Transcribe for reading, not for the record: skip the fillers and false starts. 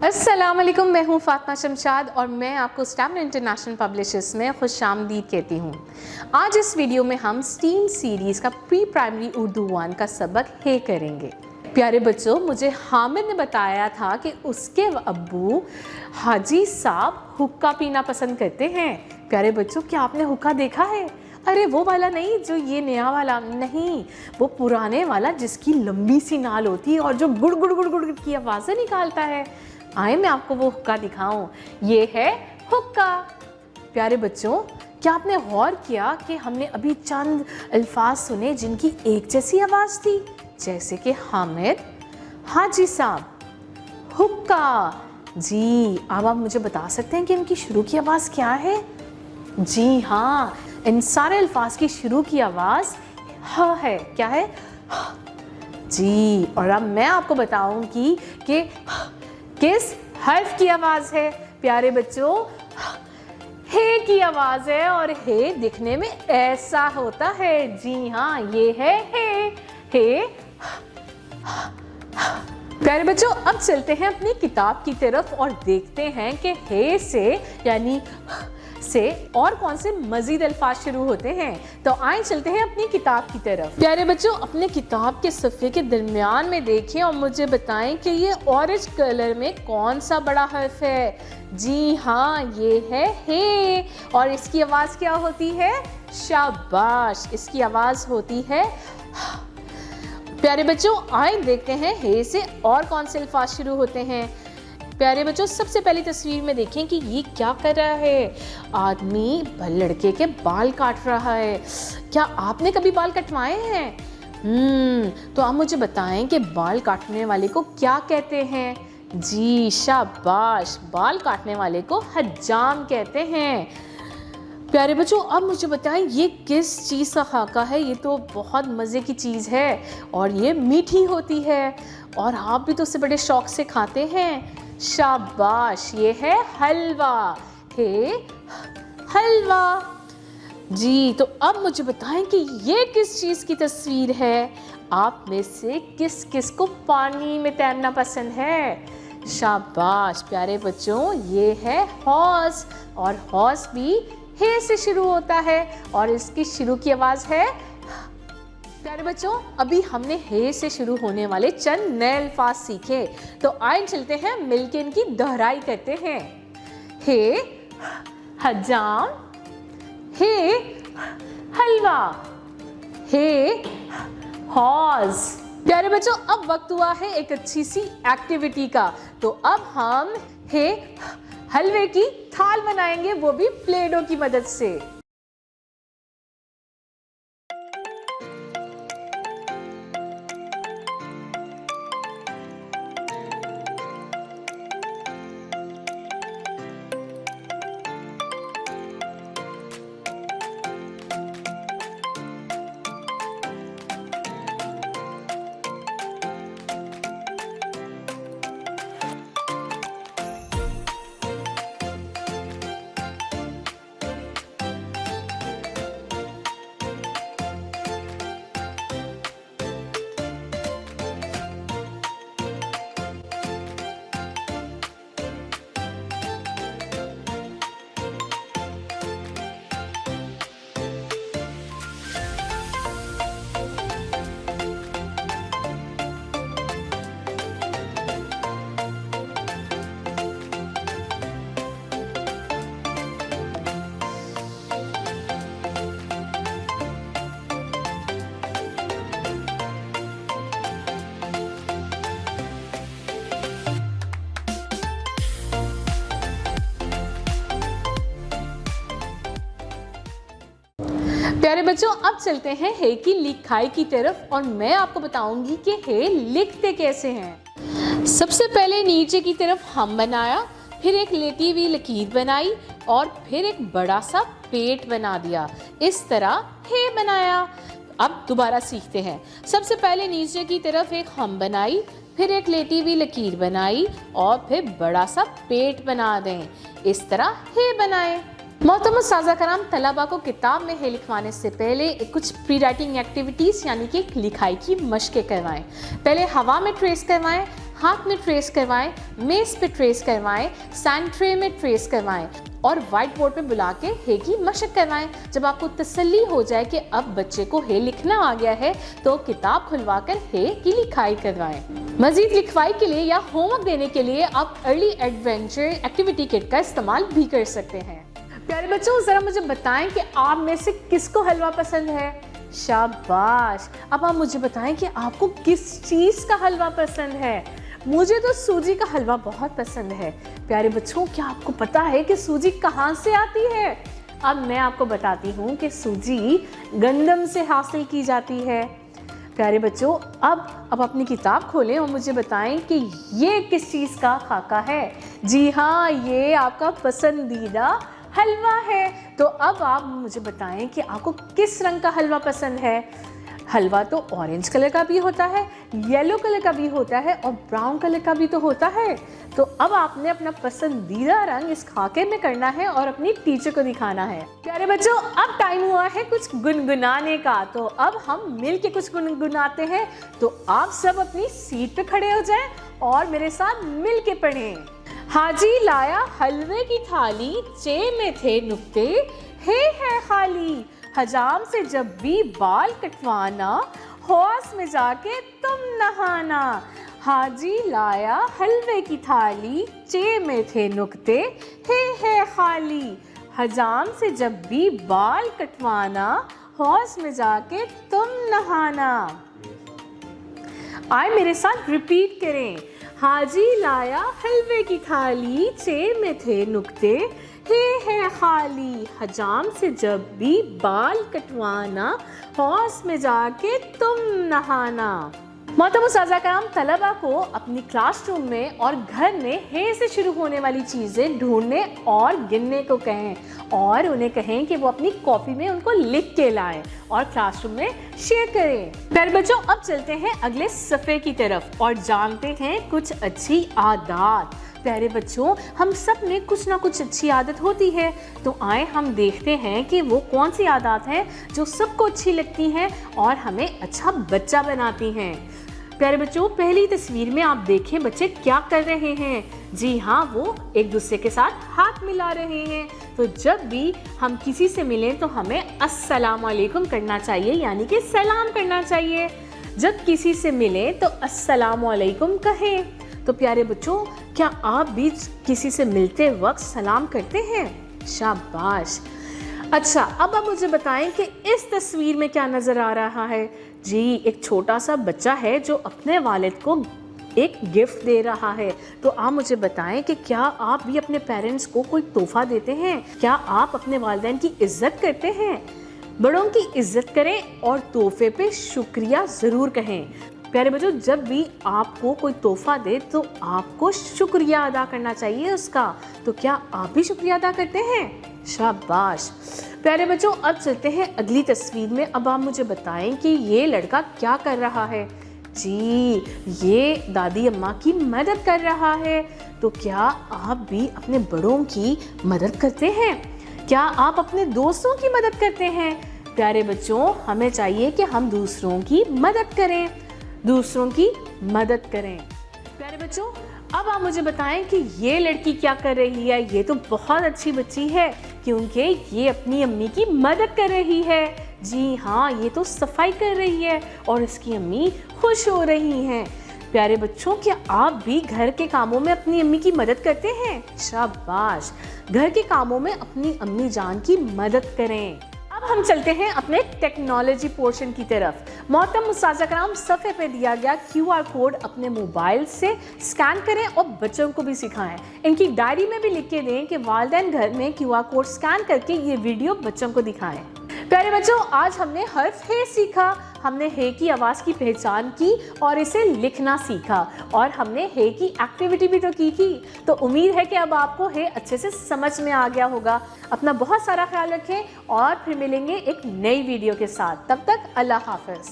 अस्सलाम वालेकुम, मैं हूँ फातिमा शमशाद और मैं आपको स्टैम्ड इंटरनेशनल पब्लिशर्स में खुशामदीद कहती हूँ। आज इस वीडियो में हम स्टीम सीरीज़ का प्री प्राइमरी उर्दू 1 का सबक हे करेंगे। प्यारे बच्चों, मुझे हामिद ने बताया था कि उसके अब्बू हाजी साहब हुक्का पीना पसंद करते हैं। प्यारे बच्चों, क्या आपने हुक्का देखा है? अरे वो वाला नहीं, जो ये नया वाला नहीं, वो पुराने वाला जिसकी लंबी सी नाल होती है और जो गुड़ गुड़ गुड़ गुड़ की आवाज़ें निकालता है। आए मैं आपको वो हुक्का दिखाऊं। ये है हुक्का। प्यारे बच्चों, क्या आपने गौर किया कि हमने अभी चंद अल्फाज सुने जिनकी एक जैसी आवाज़ थी, जैसे कि हामिद, हाजी साहब, हुक्का। जी, अब आप मुझे बता सकते हैं कि इनकी शुरू की आवाज़ क्या है? जी हाँ, इन सारे अल्फाज की शुरू की आवाज़ ह है। क्या है? जी, और अब मैं आपको बताऊंगी कि किस हर्फ की आवाज़ है। प्यारे बच्चों, हे की आवाज़ है और हे दिखने में ऐसा होता है। जी हाँ, ये है हे। प्यारे बच्चों, अब चलते हैं अपनी किताब की तरफ और देखते हैं कि हे से यानी से और कौन से मजीद अल्फाज शुरू होते हैं। तो आए चलते हैं अपनी किताब की तरफ। प्यारे बच्चों, अपने किताब के सफ़े के दरमियान में देखें और मुझे बताएं कि ये ऑरेंज कलर में कौन सा बड़ा हर्फ है। जी हाँ, ये है हे और इसकी आवाज़ क्या होती है? शाबाश, इसकी आवाज़ होती है। प्यारे बच्चों, आए देखते हैं हे से और कौन से अल्फाज शुरू होते हैं। प्यारे बच्चों, सबसे पहली तस्वीर में देखें कि ये क्या कर रहा है। आदमी लड़के के बाल काट रहा है। क्या आपने कभी बाल कटवाए हैं? तो आप मुझे बताएं कि बाल काटने वाले को क्या कहते हैं। जी शाबाश, बाल काटने वाले को हज्जाम कहते हैं। प्यारे बच्चों, अब मुझे बताएं ये किस चीज़ का खाका है। ये तो बहुत मज़े की चीज़ है और ये मीठी होती है और आप भी तो उसे बड़े शौक से खाते हैं। शाबाश, ये है हलवा। हे हलवा। जी, तो अब मुझे बताएं कि ये किस चीज़ की तस्वीर है। आप में से किस किस को पानी में तैरना पसंद है? शाबाश प्यारे बच्चों, ये है हौस और हौस भी हे से शुरू होता है और इसकी शुरू की आवाज़ है। प्यारे बच्चों, अभी हमने हे से शुरू होने वाले चंद नए अल्फाज सीखे, तो आइए चलते हैं मिलके इनकी दोहराई करते हैं। हे हज्जाम, हे हलवा, हे हौज। प्यारे बच्चों, अब वक्त हुआ है एक अच्छी सी एक्टिविटी का। तो अब हम हे हलवे की थाल बनाएंगे, वो भी प्ले डो की मदद से। प्यारे बच्चों, अब चलते हैं हे की लिखाई की तरफ और मैं आपको बताऊंगी कि हे लिखते कैसे हैं। सबसे पहले नीचे की तरफ हम बनाया, फिर एक लेटी हुई लकीर बनाई और फिर एक बड़ा सा पेट बना दिया। इस तरह हे बनाया। अब दोबारा सीखते हैं। सबसे पहले नीचे की तरफ एक हम बनाई, फिर एक लेटी हुई लकीर बनाई और फिर बड़ा सा पेट बना दें। इस तरह हे बनाए। मोहतरम उस्ताज़ा कराम, तलबा को किताब में हे लिखवाने से पहले कुछ प्री राइटिंग एक्टिविटीज़ यानी कि लिखाई की मशक़ें करवाएं। पहले हवा में ट्रेस करवाएं, हाथ में ट्रेस करवाएं, मेज़ पे ट्रेस करवाएं, सैंड ट्रे में ट्रेस करवाएं और वाइट बोर्ड पे बुला के हे की मशक़ करवाएं। जब आपको तसल्ली हो जाए कि अब बच्चे को हे लिखना आ गया है तो किताब खुलवा कर हे की लिखाई करवाएं। मज़ीद लिखवाई के लिए या होमवर्क देने के लिए आप अर्ली एडवेंचर एक्टिविटी किट का इस्तेमाल भी कर सकते हैं। प्यारे बच्चों, ज़रा मुझे बताएं कि आप में से किसको हलवा पसंद है? शाबाश। अब आप मुझे बताएं कि आपको किस चीज़ का हलवा पसंद है? मुझे तो सूजी का हलवा बहुत पसंद है। प्यारे बच्चों, क्या आपको पता है कि सूजी कहाँ से आती है? अब मैं आपको बताती हूँ कि सूजी गंदम से हासिल की जाती है। प्यारे बच्चों, अब अपनी किताब खोलें और मुझे बताएं कि ये किस चीज़ का खाका है? जी हाँ, ये आपका पसंदीदा हलवा है। तो अब आप मुझे बताएं कि आपको किस रंग का हलवा पसंद है? हलवा तो ऑरेंज कलर का भी होता है, येलो कलर का भी होता है और ब्राउन कलर का भी तो होता है। तो अब आपने अपना पसंदीदा रंग इस खाके में करना है और अपनी टीचर को दिखाना है। प्यारे बच्चों, अब टाइम हुआ है कुछ गुनगुनाने का। तो अब हम मिल के कुछ गुनगुनाते हैं। तो आप सब अपनी सीट पे खड़े हो जाएं और मेरे साथ मिल के पढ़ें। हाजी लाया हलवे की थाली, चे में थे नुक्ते, हे है खाली। हजाम से जब भी बाल कटवाना, हौस में जाके तुम नहाना। हाजी लाया हलवे की थाली, चे में थे नुक्ते, हे है खाली। हजाम से जब भी बाल कटवाना, हौस में जाके तुम नहाना। आए मेरे साथ रिपीट करें। हाजी लाया हलवे की थाली, चे में थे नुक्ते, हे है खाली। हजाम से जब भी बाल कटवाना, हौस में जाके तुम नहाना। मोहतरम उस्ताज़ा कराम, तलबा को अपनी क्लासरूम में और घर में हे से शुरू होने वाली चीज़ें ढूंढने और गिनने को कहें और उन्हें कहें कि वो अपनी कॉपी में उनको लिख के लाएं और क्लासरूम में शेयर करें। प्यारे बच्चों, अब चलते हैं अगले सफ़े की तरफ और जानते हैं कुछ अच्छी आदत। प्यारे बच्चों, हम सब में कुछ ना कुछ अच्छी आदत होती है। तो आए हम देखते हैं कि वो कौन सी आदत है जो सबको अच्छी लगती हैं और हमें अच्छा बच्चा बनाती हैं। प्यारे बच्चों, पहली तस्वीर में आप देखें बच्चे क्या कर रहे हैं। जी हाँ, वो एक दूसरे के साथ हाथ मिला रहे हैं। तो जब भी हम किसी से मिलें तो हमें अस्सलाम वालेकुम करना चाहिए, यानी कि सलाम करना चाहिए। जब किसी से मिलें तो अस्सलाम वालेकुम कहें। तो प्यारे बच्चों, क्या आप भी किसी से मिलते वक्त सलाम करते हैं? शाबाश। अच्छा, अब आप मुझे बताएं कि इस तस्वीर में क्या नज़र आ रहा है? जी, एक छोटा सा बच्चा है जो अपने वालिद को एक गिफ्ट दे रहा है। तो आप मुझे बताएं कि क्या आप भी अपने पेरेंट्स को कोई तोहफा देते हैं? क्या आप अपने वालिदैन की इज्जत करते हैं? बड़ों की इज्जत करें और तोहफे पे शुक्रिया ज़रूर कहें। प्यारे बच्चों, जब भी आपको कोई तोहफा दे तो आपको शुक्रिया अदा करना चाहिए उसका। तो क्या आप भी शुक्रिया अदा करते हैं? शाबाश। प्यारे बच्चों, अब चलते हैं अगली तस्वीर में। अब आप मुझे बताएं कि ये लड़का क्या कर रहा है? जी, ये दादी अम्मा की मदद कर रहा है। तो क्या आप भी अपने बड़ों की मदद करते हैं? क्या आप अपने दोस्तों की मदद करते हैं? प्यारे बच्चों, हमें चाहिए कि हम दूसरों की मदद करें, दूसरों की मदद करें। प्यारे बच्चों, अब आप मुझे बताएं कि ये लड़की क्या कर रही है? ये तो बहुत अच्छी बच्ची है क्योंकि ये अपनी अम्मी की मदद कर रही है। जी हाँ, ये तो सफाई कर रही है और इसकी अम्मी खुश हो रही हैं। प्यारे बच्चों, क्या आप भी घर के कामों में अपनी अम्मी की मदद करते हैं? शाबाश। घर के कामों में अपनी अम्मी जान की मदद करें। अब हम चलते हैं अपने टेक्नोलॉजी पोर्शन की तरफ। मोहतरम उस्ताज़ा कराम, सफ़े पे दिया गया QR कोड अपने मोबाइल से स्कैन करें और बच्चों को भी सिखाएं। इनकी डायरी में भी लिख के दें कि वालिदैन घर में QR कोड स्कैन करके ये वीडियो बच्चों को दिखाएं। प्यारे बच्चों, आज हमने हर्फ हे सीखा, हमने हे की आवाज़ की पहचान की और इसे लिखना सीखा और हमने हे की एक्टिविटी भी तो की थी। तो उम्मीद है कि अब आपको हे अच्छे से समझ में आ गया होगा। अपना बहुत सारा ख्याल रखें और फिर मिलेंगे एक नई वीडियो के साथ। तब तक अल्लाह हाफ़िज़।